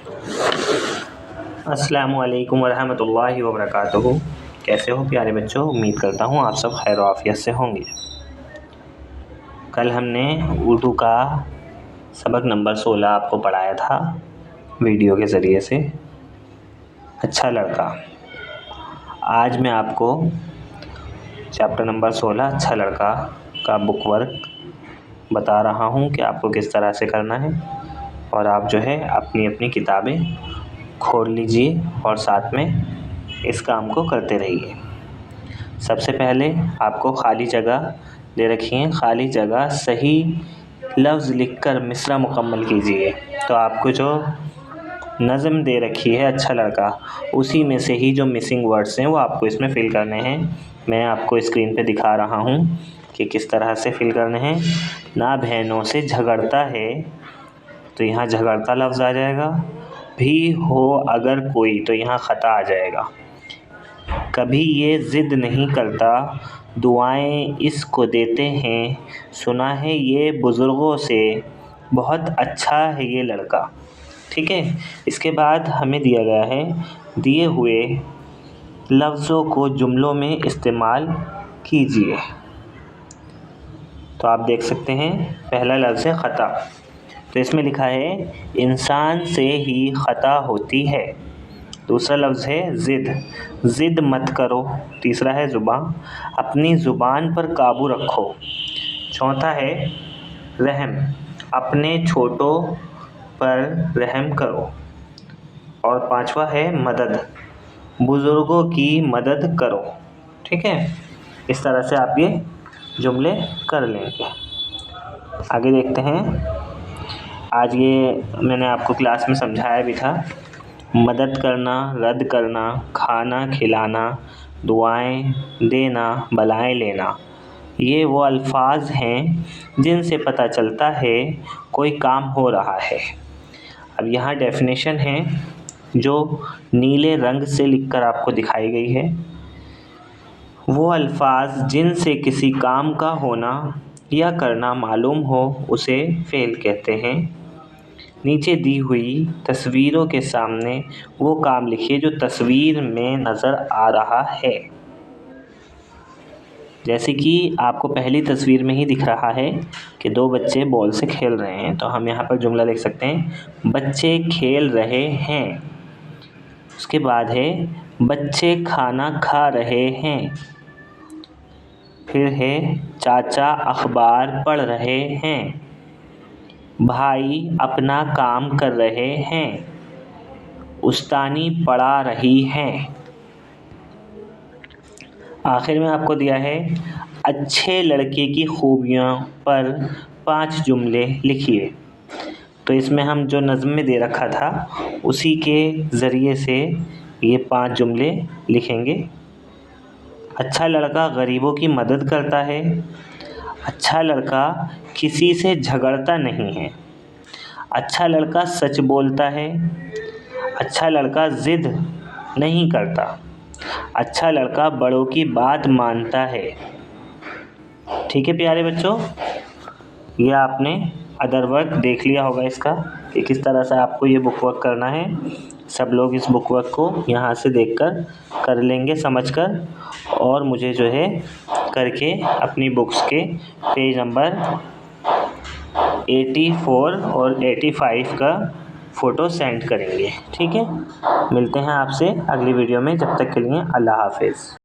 अस्सलामुअलैकुम वरहमतुल्लाहि वबरकातुहू। कैसे हो प्यारे बच्चों? उम्मीद करता हूँ आप सब खैर आफियत से होंगे। कल हमने उर्दू का सबक नंबर 16 आपको पढ़ाया था वीडियो के ज़रिए से, अच्छा लड़का। आज मैं आपको चैप्टर नंबर 16 अच्छा लड़का का बुक वर्क बता रहा हूँ कि आपको किस तरह से करना है, और आप जो है अपनी अपनी किताबें खोल लीजिए और साथ में इस काम को करते रहिए। सबसे पहले आपको खाली जगह दे रखी है, खाली जगह सही लफ्ज़ लिखकर मिसरा मुकम्मल कीजिए। तो आपको जो नज़म दे रखी है अच्छा लड़का, उसी में से ही जो मिसिंग वर्ड्स हैं वो आपको इसमें फ़िल करने हैं। मैं आपको स्क्रीन पे दिखा रहा हूँ कि किस तरह से फ़िल करने हैं। ना बहनों से झगड़ता है, तो यहाँ झगड़ता लफ्ज़ आ जाएगा। भी हो अगर कोई, तो यहाँ ख़ता आ जाएगा। कभी ये ज़िद नहीं करता, दुआएं इसको देते हैं। सुना है ये बुज़ुर्गों से, बहुत अच्छा है ये लड़का। ठीक है। इसके बाद हमें दिया गया है, दिए हुए लफ्ज़ों को जुमलों में इस्तेमाल कीजिए। तो आप देख सकते हैं पहला लफ्ज़ है ख़ता। तो इसमें लिखा है इंसान से ही ख़ता होती है। दूसरा लफ्ज़ है ज़िद, ज़िद मत करो। तीसरा है ज़ुबान, अपनी ज़ुबान पर काबू रखो। चौथा है रहम, अपने छोटों पर रहम करो। और पांचवा है मदद, बुज़ुर्गों की मदद करो। ठीक है। इस तरह से आप ये जुमले कर लेंगे। आगे देखते हैं। आज ये मैंने आपको क्लास में समझाया भी था। मदद करना, रद्द करना, खाना खिलाना, दुआएं देना, बलाएं लेना, ये वो अल्फाज हैं जिनसे पता चलता है कोई काम हो रहा है। अब यहाँ डेफिनेशन है जो नीले रंग से लिखकर आपको दिखाई गई है। वो अल्फाज जिनसे किसी काम का होना या करना मालूम हो उसे फ़ेल कहते हैं। नीचे दी हुई तस्वीरों के सामने वो काम लिखिए जो तस्वीर में नज़र आ रहा है। जैसे कि आपको पहली तस्वीर में ही दिख रहा है कि दो बच्चे बॉल से खेल रहे हैं, तो हम यहाँ पर जुमला लिख सकते हैं बच्चे खेल रहे हैं। उसके बाद है बच्चे खाना खा रहे हैं। फिर है चाचा अखबार पढ़ रहे हैं। भाई अपना काम कर रहे हैं। उस्तानी पढ़ा रही हैं। आखिर में आपको दिया है अच्छे लड़के की खूबियों पर 5 जुमले लिखिए। तो इसमें हम जो नज़्म में दे रखा था उसी के ज़रिए से ये 5 जुमले लिखेंगे। अच्छा लड़का गरीबों की मदद करता है। अच्छा लड़का किसी से झगड़ता नहीं है। अच्छा लड़का सच बोलता है। अच्छा लड़का ज़िद नहीं करता। अच्छा लड़का बड़ों की बात मानता है। ठीक है प्यारे बच्चों, ये आपने अदर वर्क देख लिया होगा इसका कि किस तरह से आपको ये बुक वर्क करना है। सब लोग इस बुक वर्क को यहाँ से देखकर कर लेंगे समझकर, और मुझे जो है करके अपनी बुक्स के पेज नंबर 84 और 85 का फ़ोटो सेंड करेंगे। ठीक है। मिलते हैं आपसे अगली वीडियो में, जब तक के लिए अल्लाह हाफ़िज़।